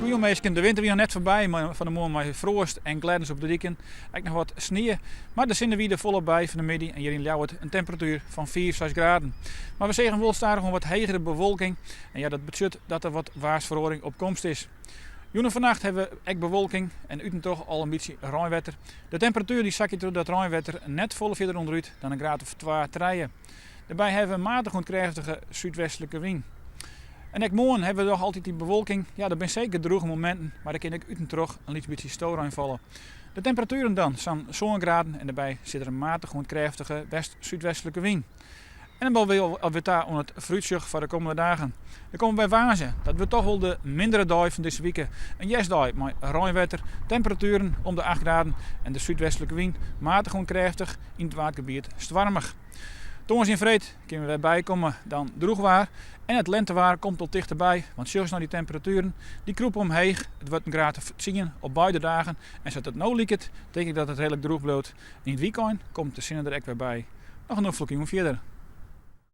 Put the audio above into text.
sneeuwmeesken. De winter weer nog net voorbij, maar van de morgen maar frost en glijdens op de dieken. Eigenlijk nog wat sneeuw, maar de zinnen weer er volop bij van de middag. En hier in Ljouwert een temperatuur van 4, 6 graden. Maar we zeggen wel stadig gewoon wat hegere bewolking. En ja, dat betekent dat er wat waarsverhoring op komst is. Joenen vannacht hebben we echt bewolking en uten toch al een beetje regenwetter. De temperatuur die zakt door dat regenwetter net volle verder onderuit dan een graad of 2 treien. Daarbij hebben we een matig krachtige zuidwestelijke wind. En ook morgen hebben we nog altijd die bewolking. Ja, dat zijn zeker droge momenten, maar dan kan ik uten terug een beetje stoorruim vallen. De temperaturen dan zijn zo'n graden en daarbij zit er een matig krachtige west-zuidwestelijke wind. En dan wel weer daar om het fruitzucht voor de komende dagen. Dan komen we bij Wazen. Dat wordt toch wel de mindere dag van deze week. Een jesdag met regenwetter, temperaturen om de 8 graden en de zuidwestelijke wind matig krachtig, in het watergebied stormig. Toen in vreed kunnen we erbij komen dan droegwaar en het lentewaar komt tot dichterbij, want zelfs naar die temperaturen die kroepen omheen. Het wordt een graad of 10 op beide dagen en zoals het nou liekt, denk ik dat het redelijk droog bloot. In het weekend komt de zin er ook weer bij. Nog een vlokje verder.